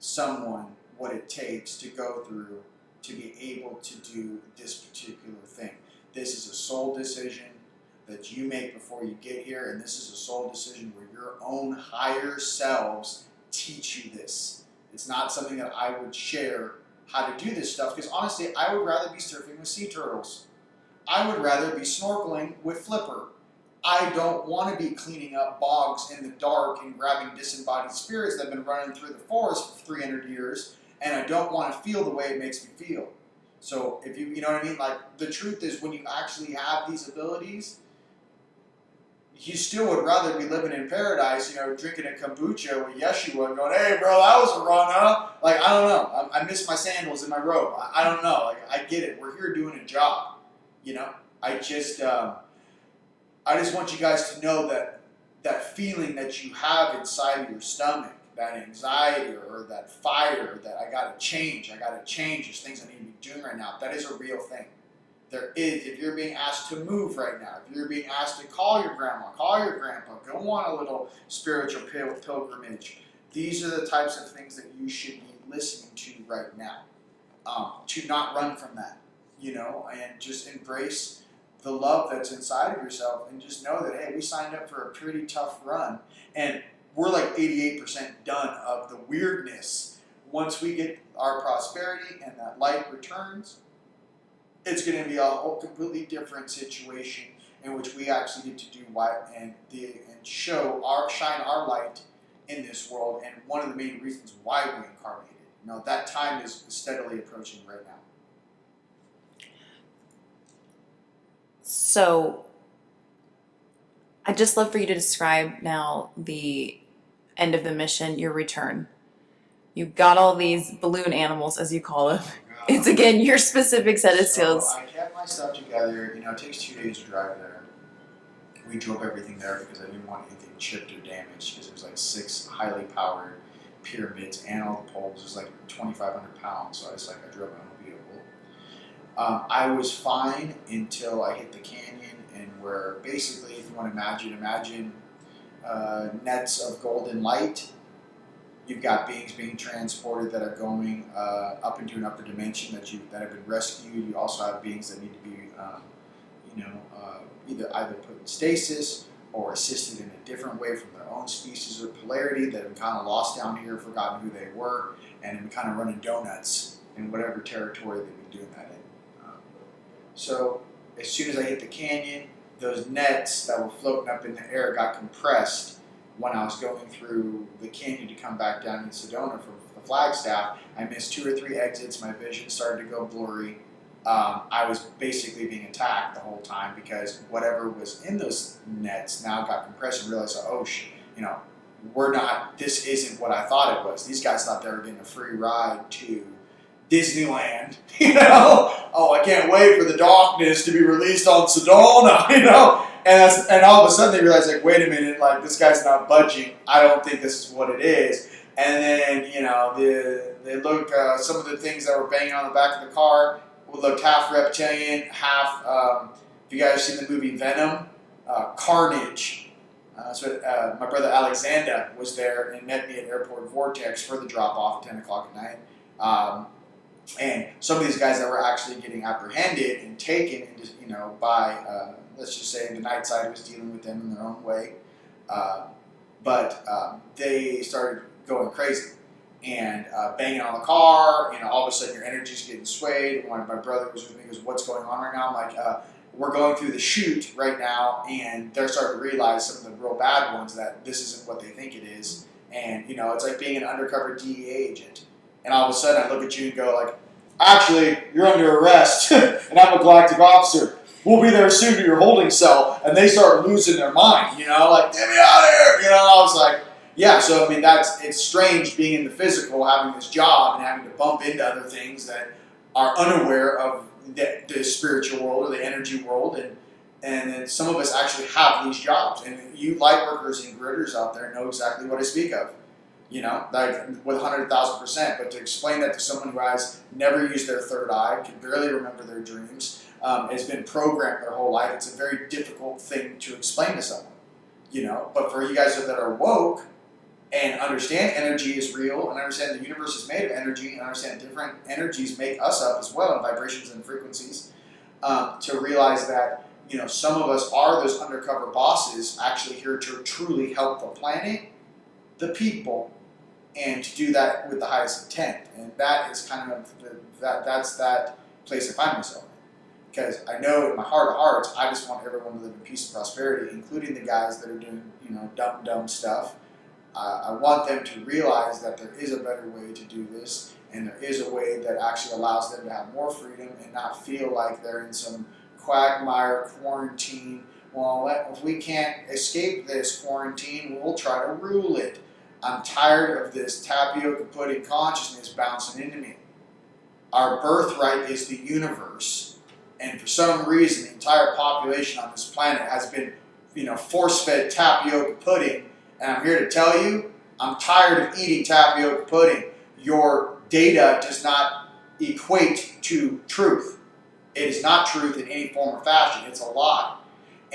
someone what it takes to go through to be able to do this particular thing. This is a soul decision that you make before you get here, and this is a soul decision where your own higher selves teach you this. It's not something that I would share how to do this stuff, because honestly, I would rather be surfing with sea turtles. I would rather be snorkeling with Flipper. I don't want to be cleaning up bogs in the dark and grabbing disembodied spirits that have been running through the forest for 300 years, and I don't want to feel the way it makes me feel. So if you know what I mean? Like, the truth is, when you actually have these abilities, you still would rather be living in paradise, drinking a kombucha with Yeshua, going, hey, bro, that was a run, huh? Like, I don't know. I miss my sandals and my robe. I don't know. Like, I get it. We're here doing a job, I just want you guys to know that feeling that you have inside of your stomach, that anxiety or that fire, that I gotta change, there's things I need to be doing right now, that is a real thing. There is, if you're being asked to move right now, if you're being asked to call your grandma, call your grandpa, go on a little spiritual pilgrimage, these are the types of things that you should be listening to right now. To not run from that, and just embrace the love that's inside of yourself, and just know that, hey, we signed up for a pretty tough run, and we're like 88% done of the weirdness. Once we get our prosperity and that light returns, it's going to be a whole completely different situation in which we actually get to do and shine our light in this world. And one of the main reasons why we incarnated. That time is steadily approaching right now. So I'd just love for you to describe now the end of the mission, your return. You've got all these balloon animals, as you call them. It's, again, your specific set of skills. I kept my stuff together. It takes 2 days to drive there. We drove everything there because I didn't want anything chipped or damaged, because it was like 6 highly powered pyramids, and all the poles was like 2,500 pounds. So I drove my own vehicle. I was fine until I hit the canyon, and where basically, if you want to imagine nets of golden light. You've got beings being transported that are going up into an upper dimension that have been rescued. You also have beings that need to be, either put in stasis or assisted in a different way from their own species or polarity that have been kind of lost down here, forgotten who they were, and have been kind of running donuts in whatever territory they've been doing that in. So as soon as I hit the canyon, those nets that were floating up in the air got compressed. When I was going through the canyon to come back down in Sedona from the Flagstaff, I missed 2 or 3 exits. My vision started to go blurry. I was basically being attacked the whole time because whatever was in those nets now got compressed, and realized, this isn't what I thought it was. These guys thought they were getting a free ride to Disneyland, Oh, I can't wait for the darkness to be released on Sedona, And all of a sudden they realize, like, wait a minute, like, this guy's not budging. I don't think this is what it is. And then, they look, some of the things that were banging on the back of the car looked half reptilian, half, if you guys have seen the movie Venom, Carnage. So my brother Alexander was there and met me at Airport Vortex for the drop-off at 10 o'clock at night. And some of these guys that were actually getting apprehended and taken, by, let's just say the night side was dealing with them in their own way. But they started going crazy and banging on the car. All of a sudden your energy's getting swayed. When my brother was with me, he goes, "What's going on right now?" I'm like, we're going through the chute right now, and they're starting to realize, some of the real bad ones, that this isn't what they think it is. And, it's like being an undercover DEA agent. And all of a sudden I look at you and go, like, "Actually, you're under arrest, and I'm a Galactic officer. We'll be there soon to your holding cell." And they start losing their mind, like, "Get me out of here!" I was like, yeah. So it's strange being in the physical, having this job, and having to bump into other things that are unaware of the spiritual world or the energy world, and then some of us actually have these jobs. And you light workers and gritters out there know exactly what I speak of. Like with 100,000%. But to explain that to someone who has never used their third eye, can barely remember their dreams, has been programmed their whole life, it's a very difficult thing to explain to someone. But for you guys that are woke and understand energy is real, and understand the universe is made of energy, and understand different energies make us up as well, and vibrations and frequencies, to realize that some of us are those undercover bosses actually here to truly help the planet, the people, and to do that with the highest intent. And that is kind of that's that place I find myself in. Because I know in my heart of hearts, I just want everyone to live in peace and prosperity, including the guys that are doing dumb stuff. I want them to realize that there is a better way to do this, and there is a way that actually allows them to have more freedom and not feel like they're in some quagmire quarantine. Well, if we can't escape this quarantine, we'll try to rule it. I'm tired of this tapioca pudding consciousness bouncing into me. Our birthright is the universe, and for some reason, the entire population on this planet has been, force-fed tapioca pudding. And I'm here to tell you, I'm tired of eating tapioca pudding. Your data does not equate to truth. It is not truth in any form or fashion. It's a lie.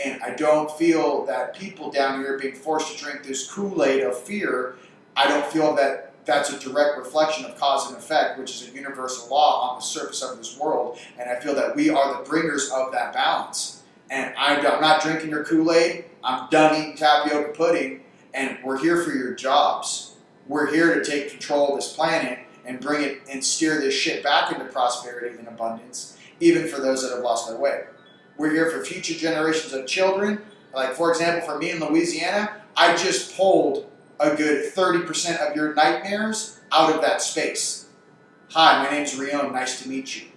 And I don't feel that people down here are being forced to drink this Kool-Aid of fear. I don't feel that that's a direct reflection of cause and effect, which is a universal law on the surface of this world. And I feel that we are the bringers of that balance. And I'm not drinking your Kool-Aid. I'm done eating tapioca pudding. And we're here for your jobs. We're here to take control of this planet and bring it and steer this shit back into prosperity and abundance, even for those that have lost their way. We're here for future generations of children. Like, for example, for me in Louisiana, I just pulled a good 30% of your nightmares out of that space. Hi, my name's Rion. Nice to meet you.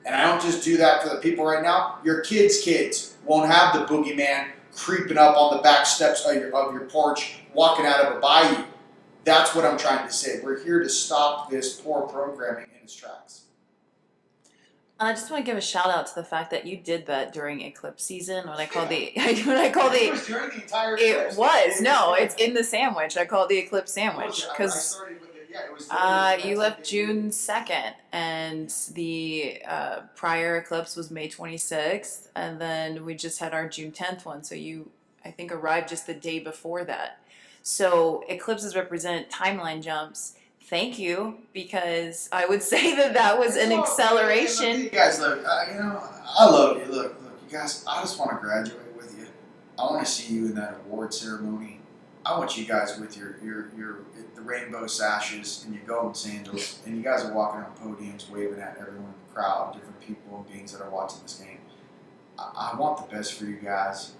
And I don't just do that for the people right now. Your kids won't have the boogeyman creeping up on the back steps of your porch, walking out of a bayou. That's what I'm trying to say. We're here to stop this poor programming in its tracks. I just want to give a shout out to the fact that you did that during Eclipse season. When I called It was during the entire Eclipse. It's in the sandwich. I call it the Eclipse sandwich because you left June 2nd, and the prior eclipse was May 26th, and then we just had our June 10th one. So you, I think, arrived just the day before that. So eclipses represent timeline jumps. Thank you, because I would say that was an acceleration. You guys, look, I love you. Look, you guys, I just want to graduate with you. I want to see you in that award ceremony. I want you guys with your the rainbow sashes and your golden sandals, and you guys are walking on podiums, waving at everyone in the crowd, different people and beings that are watching this game. I want the best for you guys.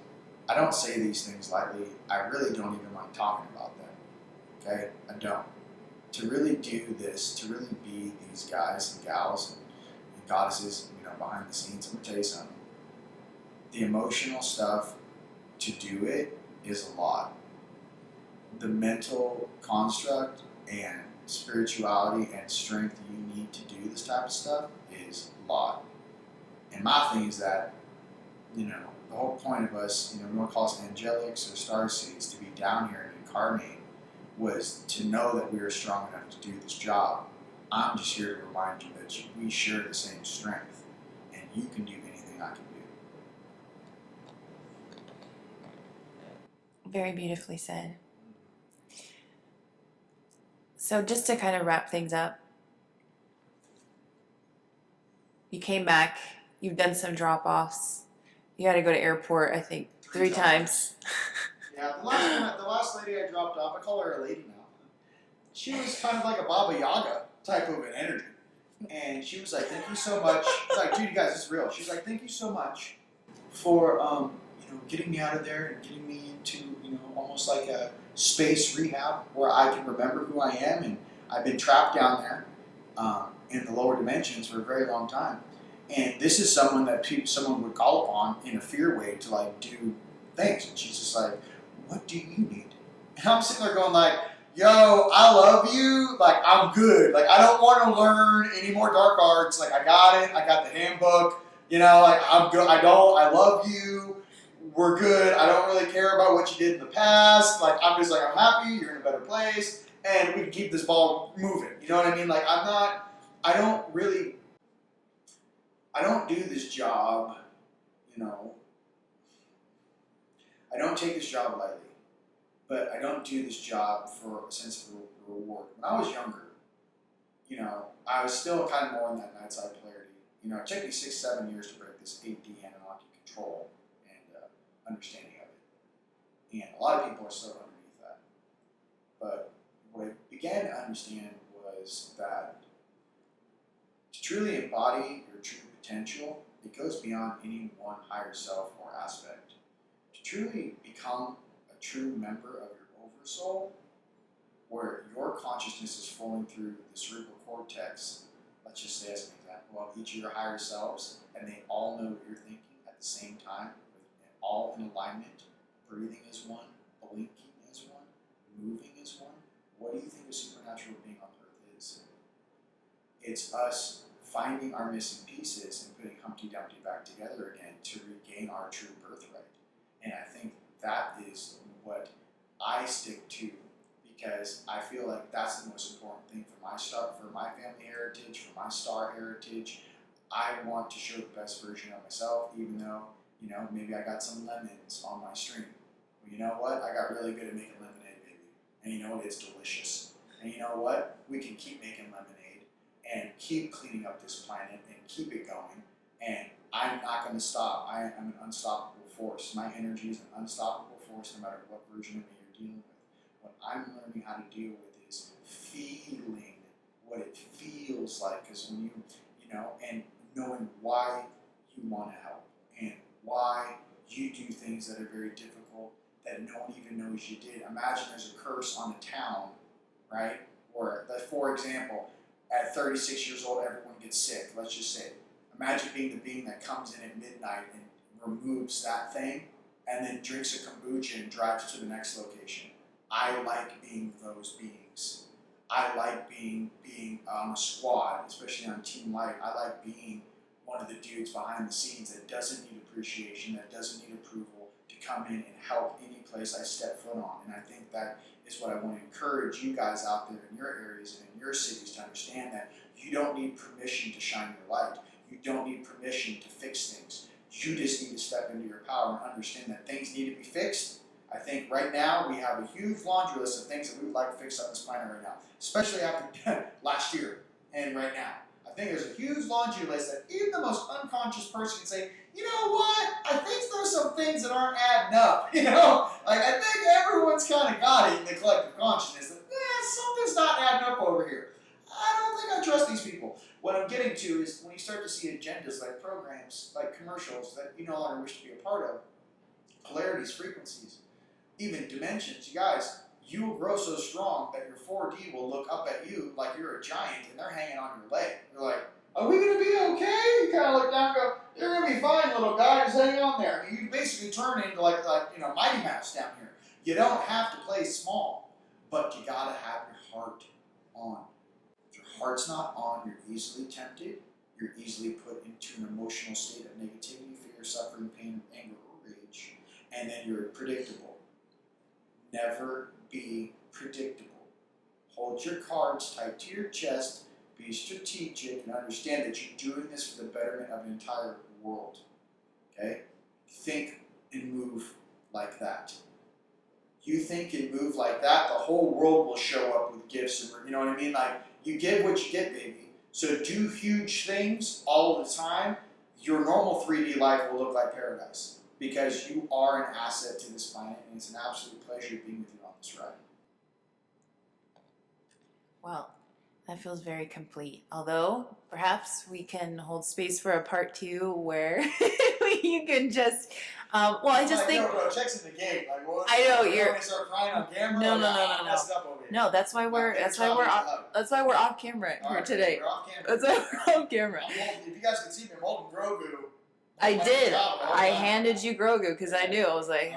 I don't say these things lightly. I really don't even like talking about them. Okay, I don't. To really do this, to really be these guys and gals and goddesses, behind the scenes, I'm gonna tell you something. The emotional stuff to do it is a lot. The mental construct and spirituality and strength you need to do this type of stuff is a lot. And my thing is that, the whole point of us, we want to call us angelics or starseeds, to be down here and incarnate, was to know that we are strong enough to do this job. I'm just here to remind you that we share the same strength, and you can do anything I can do. Very beautifully said. So just to kind of wrap things up, you came back, you've done some drop-offs, you had to go to airport, I think, 3 times. Yeah, the last lady I dropped off, I call her a lady now. She was kind of like a Baba Yaga type of an energy. And she was like, thank you so much. Like, dude, you guys, it's real. She's like, thank you so much for, getting me out of there and getting me into, almost like a space rehab where I can remember who I am. And I've been trapped down there in the lower dimensions for a very long time. And this is someone that someone would call upon in a fear way to, like, do things. And she's just like, what do you need? And I'm sitting there going like, yo, I love you. Like, I'm good. Like, I don't want to learn any more dark arts. Like, I got it. I got the handbook. Like, I'm good. I love you. We're good. I don't really care about what you did in the past. Like, I'm just like, I'm happy. You're in a better place. And we can keep this ball moving. You know what I mean? Like, I don't do this job, I don't take this job lightly, but I don't do this job for a sense of reward. When I was younger, I was still kind of more in that night side polarity. It took me 6-7 years to break this 8D Anunnaki control and understanding of it. And a lot of people are still underneath that. But what I began to understand was that to truly embody your true potential, it goes beyond any one higher self or aspect. To truly become a true member of your oversoul, where your consciousness is flowing through the cerebral cortex, let's just say as an example, of each of your higher selves, and they all know what you're thinking at the same time, all in alignment, breathing as one, blinking as one, moving as one. What do you think a supernatural being on earth is? It's us finding our missing pieces and putting Humpty Dumpty back together again to regain our true birthright. And I think that is what I stick to, because I feel like that's the most important thing for my stuff, for my family heritage, for my star heritage. I want to show the best version of myself, even though, maybe I got some lemons on my stream. Well, you know what? I got really good at making lemonade, baby. And you know what? It's delicious. And you know what? We can keep making lemonade and keep cleaning up this planet and keep it going. And I'm not going to stop. I am an unstoppable force. My energy is an unstoppable force no matter what version of me you're dealing with. What I'm learning how to deal with is feeling what it feels like. Because when and knowing why you want to help and why you do things that are very difficult that no one even knows you did. Imagine there's a curse on a town, right? Or, for example, at 36 years old, everyone gets sick. Let's just say. Imagine being the being that comes in at midnight and removes that thing and then drinks a kombucha and drives to the next location. I like being those beings. I like being on a squad, especially on Team Light. I like being one of the dudes behind the scenes that doesn't need appreciation, that doesn't need approval, to come in and help any place I step foot on. And I think that is what I want to encourage you guys out there in your areas and in your cities to understand, that you don't need permission to shine your light. You don't need permission to fix things. You just need to step into your power and understand that things need to be fixed. I think right now we have a huge laundry list of things that we would like to fix on this planet right now, especially after last year and right now. I think there's a huge laundry list that even the most unconscious person can say, you know what, I think there's some things that aren't adding up, Like, I think everyone's kind of got it in the collective consciousness that, something's not adding up over here. I don't think I trust these people. What I'm getting to is when you start to see agendas like programs, like commercials that you no longer wish to be a part of, polarities, frequencies, even dimensions. You guys, you will grow so strong that your 4D will look up at you like you're a giant and they're hanging on your leg. You're like, are we going to be okay? You kind of look down and go, you're going to be fine, little guy, just hang on there. You basically turn into like Mighty Mouse down here. You don't have to play small, but you got to have your heart on. If your heart's not on, you're easily tempted. You're easily put into an emotional state of negativity, fear, suffering, pain, anger, or rage. And then you're predictable. Never be predictable. Hold your cards tight to your chest. Be strategic and understand that you're doing this for the betterment of an entire world. Okay? Think and move like that. You think and move like that, the whole world will show up with gifts. And, you know what I mean? Like, you give what you get, baby. So do huge things all the time. Your normal 3D life will look like paradise, because you are an asset to this planet, and it's an absolute pleasure being with you on this ride. Well, that feels very complete. Although, perhaps we can hold space for a part 2 where you can just, I just think... No, bro, check's in the gate. Like, what? I know, you're... Want to start crying on camera? No. No, that's why we're off camera here today. We're off camera. That's why we're off camera. If you guys can see me, I'm holding Grogu. I did. I handed you Grogu because I knew. I was like,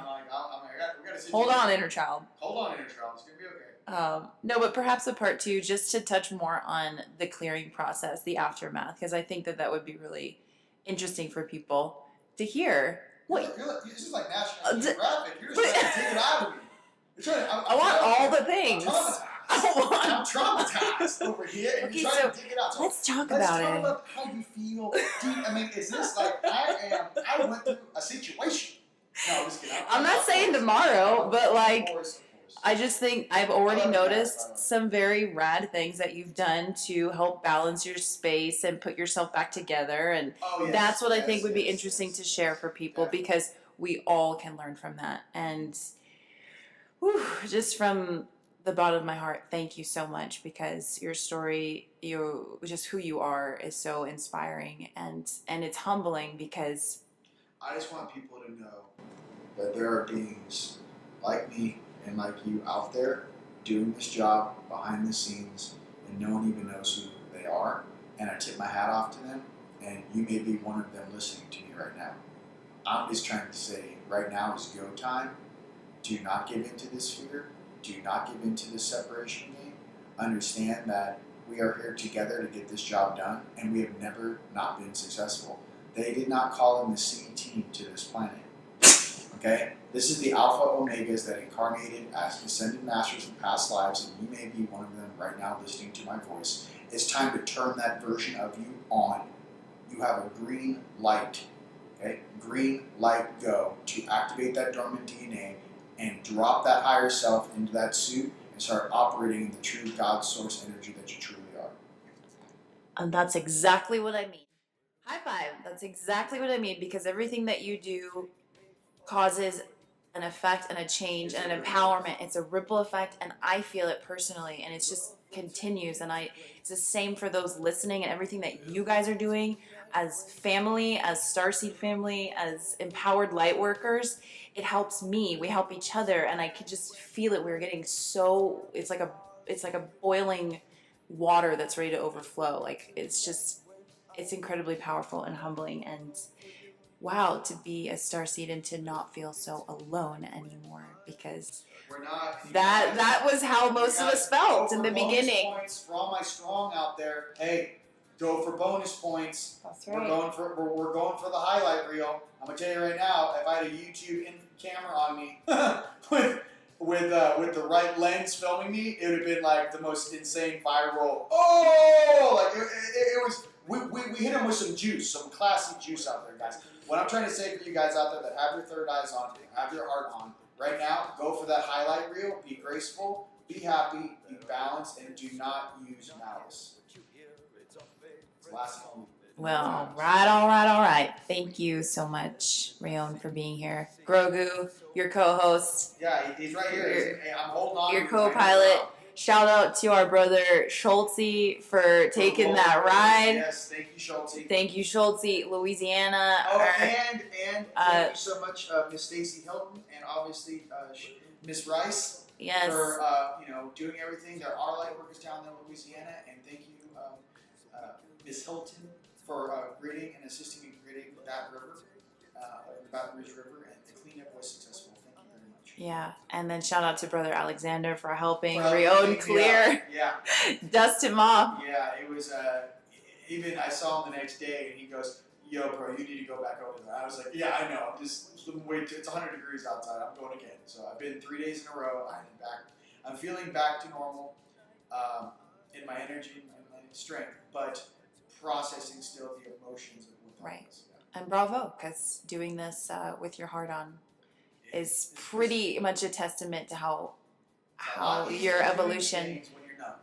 hold on, inner child. Hold on, inner child. It's going to be okay. No, but perhaps a part 2, just to touch more on the clearing process, the aftermath, because I think that would be really interesting for people to hear. This is like National Geographic. You're just trying to take it out of me. I want all the things. I'm traumatized over here, and you're trying to dig it out. So let's talk about it. Let's talk about how you feel. Is this like I went through a situation? No, just kidding. I'm not saying tomorrow, but like, of course. I just think I've already noticed some very rad things that you've done to help balance your space and put yourself back together. And that's what I think would be interesting to share for people, because we all can learn from that. And just from the bottom of my heart, thank you so much, because your story, just who you are, is so inspiring, and it's humbling, because I just want people to know that there are beings like me and like you out there doing this job behind the scenes, and no one even knows who they are. And I tip my hat off to them, and you may be one of them listening to me right now. I'm just trying to say, right now is go time. Do not give in to this fear. Do not give in to this separation game. Understand that we are here together to get this job done, and we have never not been successful. They did not call in the C team to this planet. Okay? This is the Alpha Omegas that incarnated as Ascended Masters in past lives, and you may be one of them right now listening to my voice. It's time to turn that version of you on. You have a green light. Okay? Green light go to activate that dormant DNA and drop that higher self into that suit and start operating in the true God source energy that you truly are. And that's exactly what I mean. High five. That's exactly what I mean, because everything that you do causes an effect and a change and an empowerment. It's a ripple effect, and I feel it personally, and it's just continues. And it's the same for those listening, and everything that you guys are doing as family, as Starseed family, as empowered light workers. It helps me. We help each other, and I could just feel it. We're getting so it's like a boiling water that's ready to overflow. Like it's incredibly powerful and humbling, and wow, to be a starseed and to not feel so alone anymore, because We're not. that was how most of us felt in the beginning. Points for all my strong out there. Hey, go for bonus points. That's We're right. we're going for the highlight reel. I'm gonna tell you right now. If I had a YouTube in camera on me with the right lens filming me, it would have been like the most insane viral. Oh, like it was. We hit him with some juice, some classic juice out there, guys. What I'm trying to say for you guys out there that have your third eyes on, have your heart on, right now, go for that highlight reel. Be graceful, be happy, be balanced, and do not use malice. It's last one. Well, all right. Thank you so much, Rion, for being here. Grogu, your co-host. Yeah, he's right here. I'm holding on. Your co-pilot. Shout out to our brother Schulte for taking that ride. Yes, thank you, Schulte. Thank you, Schulte, Louisiana. Oh, and thank you so much, Miss Stacy Hilton, and obviously Miss Rice. Yes. For doing everything. There are light workers down there in Louisiana, and thank you, Miss Hilton, for gridding and assisting in gridding that river, the Baton Rouge River, and the cleanup was successful. Thank you very much. Yeah, and then shout out to Brother Alexander for helping Rion clear. Yeah. Dust him off. Yeah, it was. Even I saw him the next day, and he goes, "Yo, bro, you need to go back over there." I was like, "Yeah, I know. I'm just wait. It's 100 degrees outside. I'm going again." So I've been 3 days in a row. I'm back. I'm feeling back to normal in my energy and my strength, but processing still the emotions of what that Right. was. Yeah. And bravo, because doing this with your heart on is pretty much a testament to how your evolution. Things when you're numb.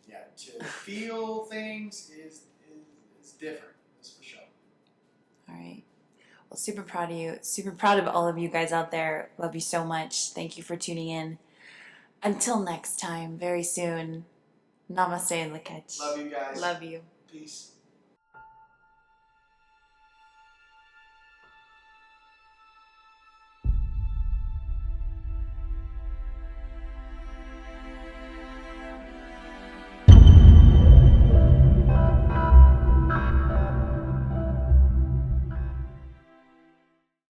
Yeah, to feel things is different. That's for sure. All right. Well, super proud of you. Super proud of all of you guys out there. Love you so much. Thank you for tuning in. Until next time, very soon. Namaste and Lakach. Love you guys. Love you. Peace.